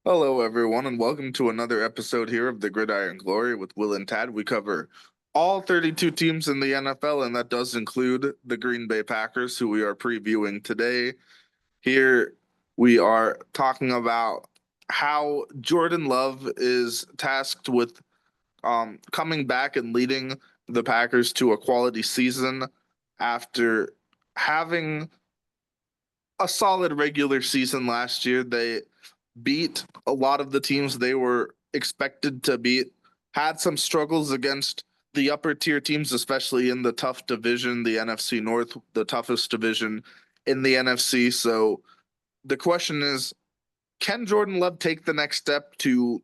Hello, everyone, and welcome to another episode here of the Gridiron Glory with Will and Tad. We cover all 32 teams in the NFL, and that does include the Green Bay Packers, who we are previewing today. Here we are talking about how Jordan Love is tasked with coming back and leading the Packers to a quality season after having a solid regular season last year. They beat a lot of the teams they were expected to beat, had some struggles against the upper tier teams, especially in the tough division, the NFC North, the toughest division in the NFC. So the question is, can Jordan Love take the next step to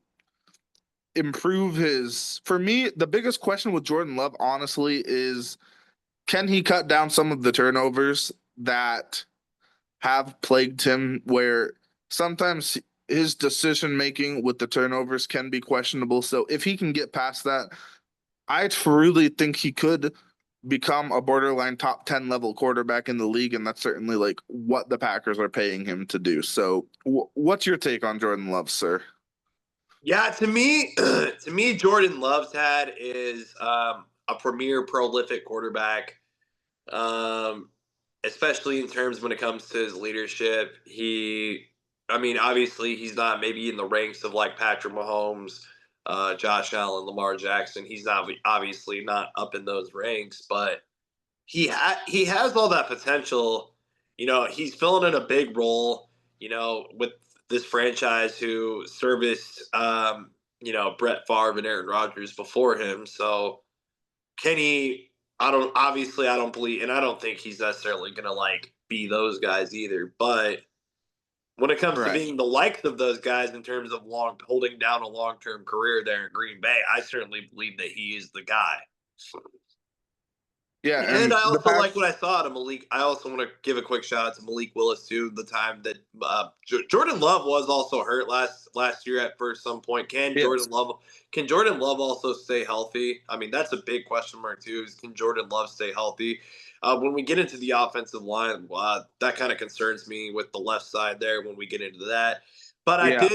improve his? For me, the biggest question with Jordan Love, honestly, is can he cut down some of the turnovers that have plagued him, where sometimes his decision making with the turnovers can be questionable. So if he can get past that, I truly think he could become a borderline top 10 level quarterback in the league. And that's certainly like what the Packers are paying him to do. So what's your take on Jordan Love, sir? Yeah, to me, Jordan Love's had is a premier prolific quarterback, um, especially in terms when it comes to his leadership. Obviously, he's not maybe in the ranks of like Patrick Mahomes, Josh Allen, Lamar Jackson. He's not obviously not up in those ranks, but he has all that potential. He's filling in a big role. With this franchise who serviced Brett Favre and Aaron Rodgers before him. So Kenny, I don't believe, and I don't think he's necessarily going to like be those guys either. But when it comes to Right. being the likes of those guys in terms of holding down a long term career there in Green Bay, I certainly believe that he is the guy. Yeah. And And I the also Pack, like what I saw out of Malik. I also want to give a quick shout out to Malik Willis too. The time that Jordan Love was also hurt last year at first some point. yes. Can Jordan Love also stay healthy? I mean, that's a big question mark too. Is can Jordan Love stay healthy? When we get into the offensive line, that kind of concerns me with the left side there. When we get into that, but Yeah.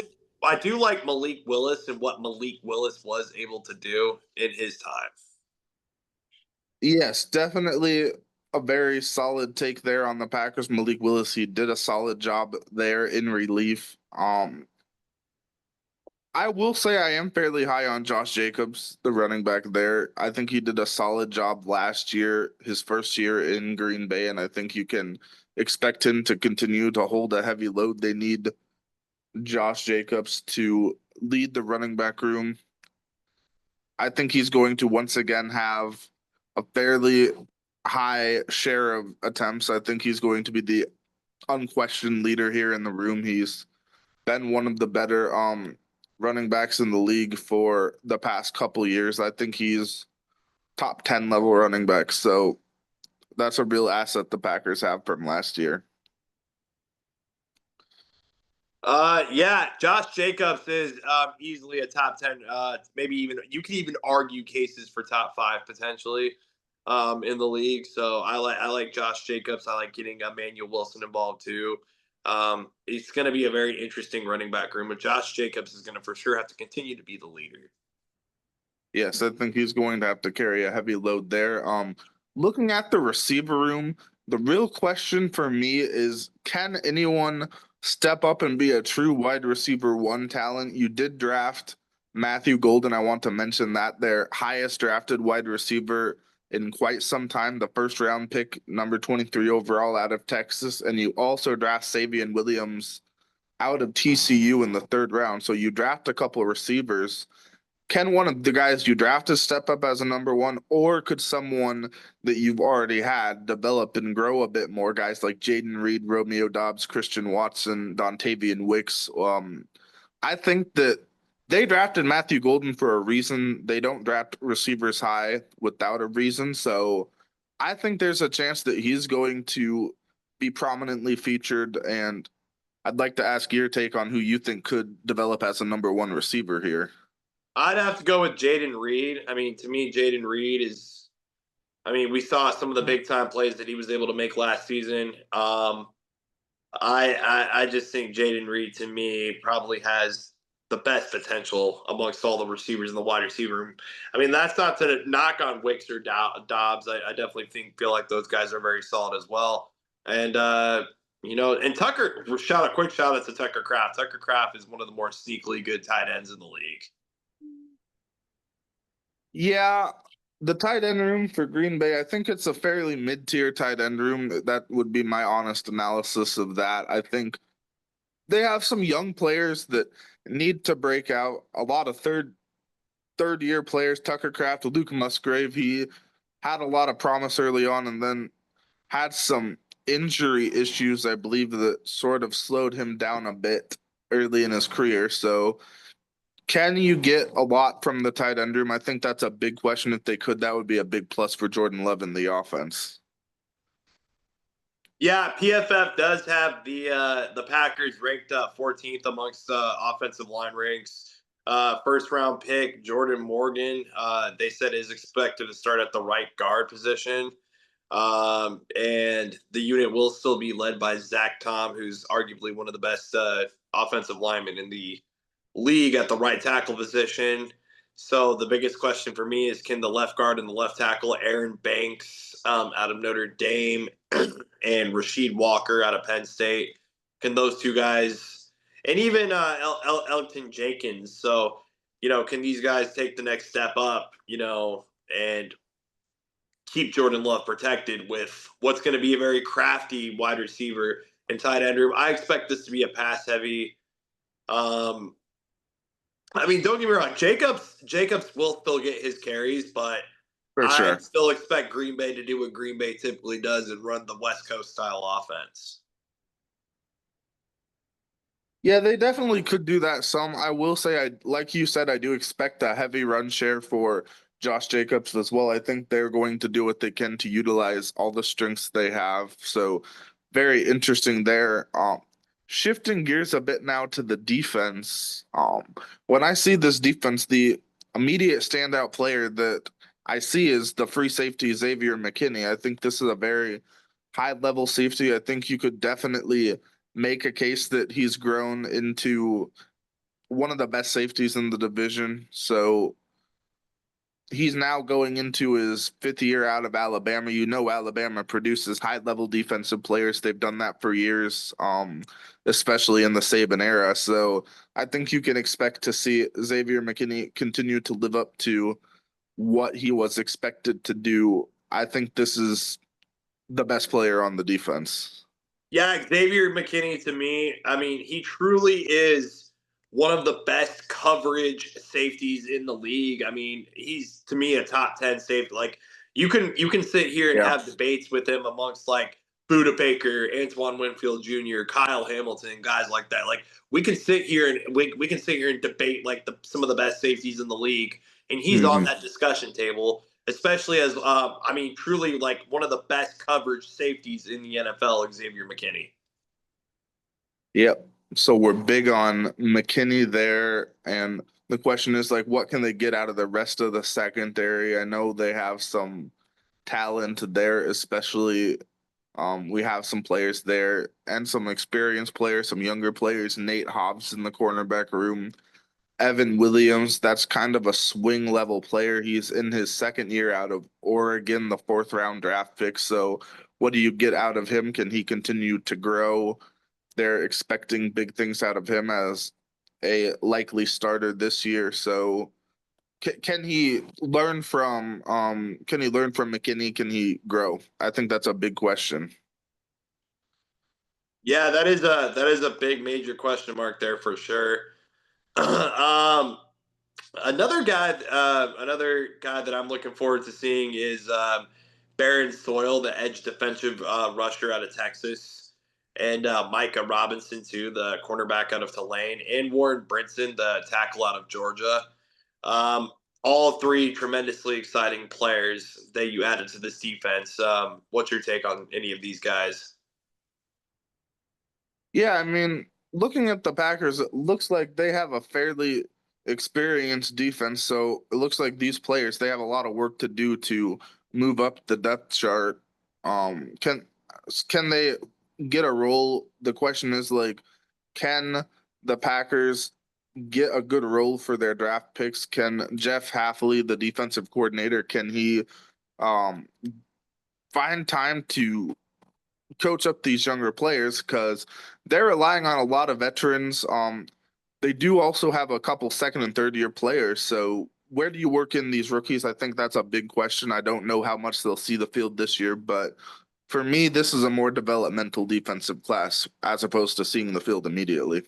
I do like Malik Willis and what Malik Willis was able to do in his time. Yes, definitely a very solid take there on the Packers. Malik Willis, he did a solid job there in relief. I will say I am fairly high on Josh Jacobs, the running back there. I think he did a solid job last year, his first year in Green Bay, and I think you can expect him to continue to hold a heavy load. They need Josh Jacobs to lead the running back room. I think he's going to once again have a fairly high share of attempts. I think he's going to be the unquestioned leader here in the room. He's been one of the better running backs in the league for the past couple years. I think he's top 10 level running back. So that's a real asset the Packers have from last year. Yeah, Josh Jacobs is easily a top 10. Maybe even you can even argue cases for top five potentially in the league. So I like Josh Jacobs. I like getting Emmanuel Wilson involved too. It's going to be a very interesting running back room, but Josh Jacobs is going to for sure have to continue to be the leader. Yes, I think he's going to have to carry a heavy load there. Looking at the receiver room, the real question for me is can anyone step up and be a true wide receiver one talent? You did draft Matthew Golden. I want to mention that their highest drafted wide receiver in quite some time, the first round pick, number 23 overall out of Texas. And you also draft Savion Williams out of TCU in the third round. So you draft a couple of receivers. Can one of the guys you drafted step up as a number one, or could someone that you've already had develop and grow a bit more? Guys like Jaden Reed, Romeo Dobbs, Christian Watson, Dontavian Wicks. I think that they drafted Matthew Golden for a reason. They don't draft receivers high without a reason. So I think there's a chance that he's going to be prominently featured. And I'd like to ask your take on who you think could develop as a number one receiver here. I'd have to go with Jaden Reed. I mean, to me, Jaden Reed is. I mean, we saw some of the big time plays that he was able to make last season. I just think Jaden Reed to me probably has the best potential amongst all the receivers in the wide receiver room. I mean, that's not to knock on Wicks or Dobbs. I definitely feel like those guys are very solid as well. And and Tucker, quick shout out to Tucker Kraft. Tucker Kraft is one of the more sneakily good tight ends in the league. Yeah, the tight end room for Green Bay, I think it's a fairly mid-tier tight end room. That would be my honest analysis of that. I think they have some young players that need to break out. A lot of third year players, Tucker Kraft, Luke Musgrave, he had a lot of promise early on and then had some injury issues, I believe, that sort of slowed him down a bit early in his career. So can you get a lot from the tight end room? I think that's a big question. If they could, that would be a big plus for Jordan Love in the offense. Yeah, PFF does have the Packers ranked 14th amongst offensive line ranks. First round pick Jordan Morgan. They said is expected to start at the right guard position. And the unit will still be led by Zach Tom, who's arguably one of the best offensive linemen in the league at the right tackle position. So the biggest question for me is, can the left guard and the left tackle, Aaron Banks out of Notre Dame and Rasheed Walker out of Penn State, can those two guys, and even Elton Jenkins, so, can these guys take the next step up, and keep Jordan Love protected with what's going to be a very crafty wide receiver and tight end room? I expect this to be a pass heavy. I mean, don't get me wrong. Jacobs will still get his carries, but For I sure. still expect Green Bay to do what Green Bay typically does and run the West Coast style offense. Yeah, they definitely could do that some. I will say, like you said, I do expect a heavy run share for Josh Jacobs as well. I think they're going to do what they can to utilize all the strengths they have. So very interesting there. Shifting gears a bit now to the defense. When I see this defense, the immediate standout player that I see is the free safety Xavier McKinney. I think this is a very high level safety. I think you could definitely make a case that he's grown into one of the best safeties in the division. So he's now going into his fifth year out of Alabama. You know, Alabama produces high level defensive players. They've done that for years, especially in the Saban era. So I think you can expect to see Xavier McKinney continue to live up to what he was expected to do. I think this is the best player on the defense. Yeah, Xavier McKinney, to me, I mean, he truly is one of the best coverage safeties in the league. I mean, he's to me a top 10 safety. Like, you can sit here and Yeah. have debates with him amongst like Buda Baker, Antoine Winfield Jr., Kyle Hamilton, guys like that. Like, we can sit here and we can sit here and debate like some of the best safeties in the league, and he's on Hmm. that discussion table, especially as I mean, truly like one of the best coverage safeties in the NFL, Xavier McKinney. Yep. So we're big on McKinney there. And the question is like, what can they get out of the rest of the secondary? I know they have some talent there, especially we have some players there and some experienced players, some younger players, Nate Hobbs in the cornerback room. Evan Williams, that's kind of a swing level player. He's in his second year out of Oregon, the fourth round draft pick. So, what do you get out of him? Can he continue to grow? They're expecting big things out of him as a likely starter this year. So, can he learn from McKinney? Can he grow? I think that's a big question. Yeah, that is a big major question mark there for sure. um, another guy that I'm looking forward to seeing is Baron Soil, the edge defensive rusher out of Texas, and Micah Robinson too, the cornerback out of Tulane, and Warren Brinson, the tackle out of Georgia. Um, all three tremendously exciting players that you added to this defense. What's your take on any of these guys? Yeah, I mean, looking at the Packers, it looks like they have a fairly experienced defense. So it looks like these players, they have a lot of work to do to move up the depth chart. Um, can can they get a role? The question is like, can the Packers get a good role for their draft picks? Can Jeff Hafley, the defensive coordinator, can he um, find time to coach up these younger players? Because they're relying on a lot of veterans. They do also have a couple second and third year players. So where do you work in these rookies? I think that's a big question. I don't know how much they'll see the field this year, but for me, this is a more developmental defensive class as opposed to seeing the field immediately.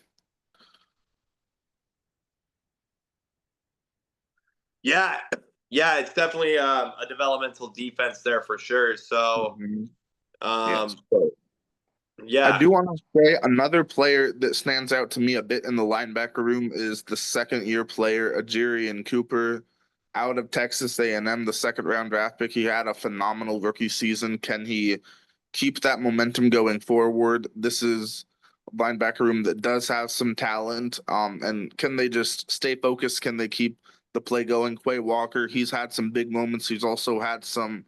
Yeah, yeah, it's definitely a developmental defense there for sure. So, Mhm. Yes. um, I yeah, do want to say another player that stands out to me a bit in the linebacker room is the second year player, Ajirian Cooper, out of Texas A&M, the second round draft pick. He had a phenomenal rookie season. Can he keep that momentum going forward? This is a linebacker room that does have some talent. And can they just stay focused? Can they keep the play going? Quay Walker, he's had some big moments. He's also had some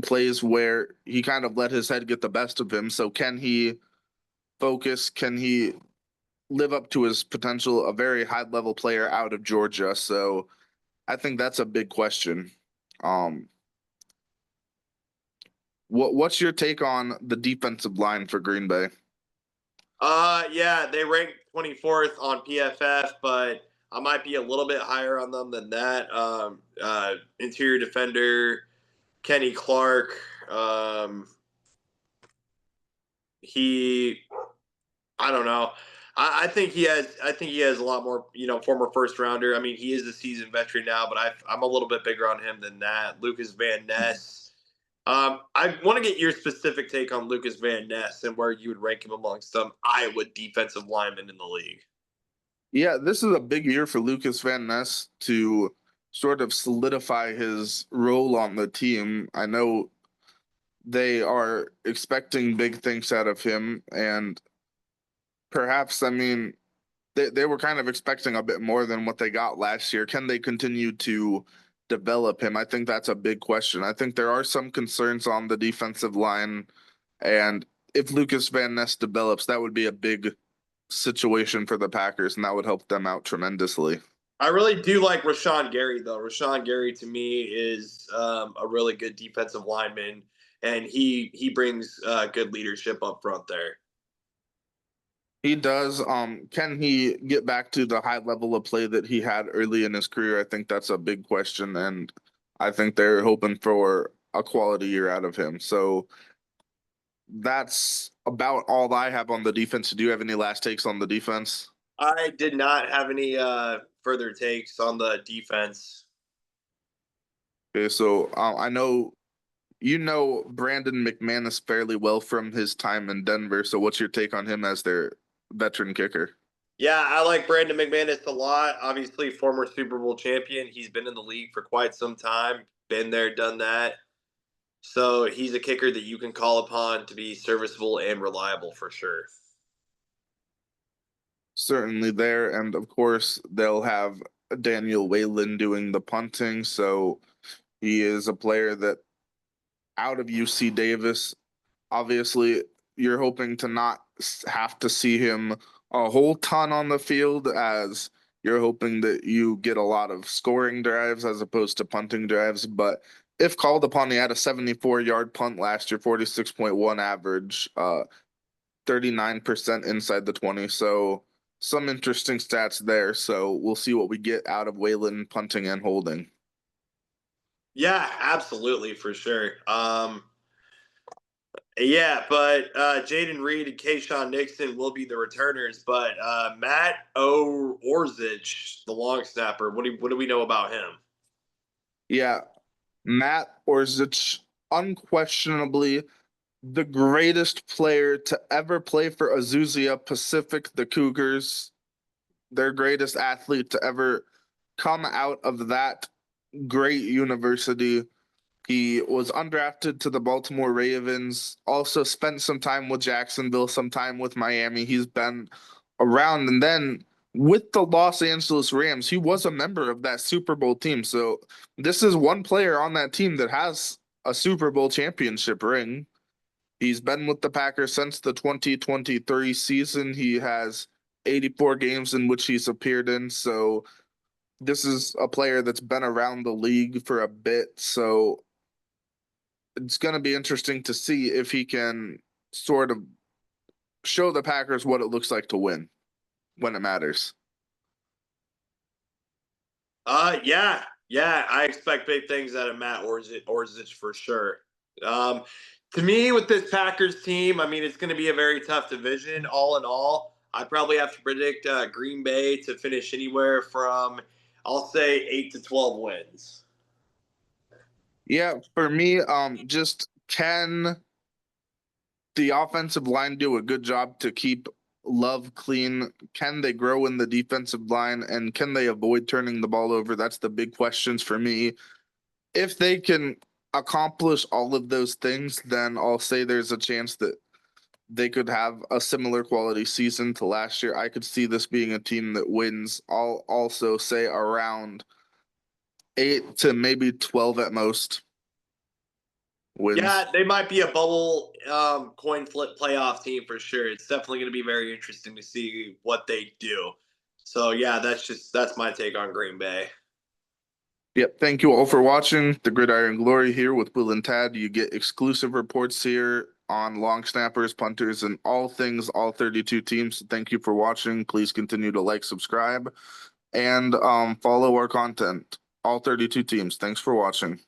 plays where he kind of let his head get the best of him. So can he focus? Can he live up to his potential? A very high level player out of Georgia. So I think that's a big question. Um, what's your take on the defensive line for Green Bay? yeah, they ranked 24th on PFF, but I might be a little bit higher on them than that. Interior defender Kenny Clark. Um, he, I don't know. I think he has. I think he has a lot more. Former first rounder. I mean, he is a seasoned veteran now, but I'm a little bit bigger on him than that. Lucas Van Ness. I want to get your specific take on Lucas Van Ness and where you would rank him amongst some Iowa defensive linemen in the league. Yeah, this is a big year for Lucas Van Ness to sort of solidify his role on the team. I know they are expecting big things out of him, and perhaps, I mean, they were kind of expecting a bit more than what they got last year. Can they continue to develop him? I think that's a big question. I think there are some concerns on the defensive line, and if Lucas Van Ness develops, that would be a big situation for the Packers, and that would help them out tremendously. I really do like Rashawn Gary, though. Rashawn Gary to me is a really good defensive lineman, and he brings good leadership up front there. He does. Can he get back to the high level of play that he had early in his career? I think that's a big question, and I think they're hoping for a quality year out of him. So that's about all I have on the defense. Do you have any last takes on the defense? I did not have any further takes on the defense. Okay, so I know you know Brandon McManus fairly well from his time in Denver. So what's your take on him as their veteran kicker? Yeah, I like Brandon McManus a lot. Obviously, former Super Bowl champion. He's been in the league for quite some time. Been there, done that. So he's a kicker that you can call upon to be serviceable and reliable for sure. Certainly there, and of course they'll have Daniel Whalen doing the punting. So he is a player that out of UC Davis. Obviously, you're hoping to not have to see him a whole ton on the field, as you're hoping that you get a lot of scoring drives as opposed to punting drives. But if called upon, he had a 74-yard punt last year, 46.1 average, 39% inside the 20. So some interesting stats there. So we'll see what we get out of Whalen punting and holding. Yeah, absolutely for sure. Yeah, but Jaden Reed and Kayshawn Nixon will be the returners. But Matt Orzich, the long snapper, what do we know about him? Yeah, Matt Orzich, unquestionably the greatest player to ever play for Azusia Pacific, the Cougars, their greatest athlete to ever come out of that great university. He was undrafted to the Baltimore Ravens, also spent some time with Jacksonville, some time with Miami. He's been around. And then with the Los Angeles Rams, he was a member of that Super Bowl team. So this is one player on that team that has a Super Bowl championship ring. He's been with the Packers since the 2023 season. He has 84 games in which he's appeared in. So this is a player that's been around the league for a bit. So it's going to be interesting to see if he can sort of show the Packers what it looks like to win when it matters. Yeah, I expect big things out of Matt Orzich for sure. Um, to me, with this Packers team, I mean, it's going to be a very tough division. All in all, I probably have to predict Green Bay to finish anywhere from, I'll say, 8 to 12 wins. Yeah, for me, just can the offensive line do a good job to keep Love clean? Can they grow in the defensive line, and can they avoid turning the ball over? That's the big questions for me. If they can accomplish all of those things, then I'll say there's a chance that they could have a similar quality season to last year. I could see this being a team that wins. I'll also say around 8 to maybe 12 at most wins. Yeah, they might be a bubble coin flip playoff team for sure. It's definitely going to be very interesting to see what they do. So yeah, that's my take on Green Bay. Yep. Thank you all for watching the Gridiron Glory here with Will and Tad. You get exclusive reports here on long snappers, punters, and all things, all 32 teams. Thank you for watching. Please continue to like, subscribe, and follow our content. All 32 teams. Thanks for watching.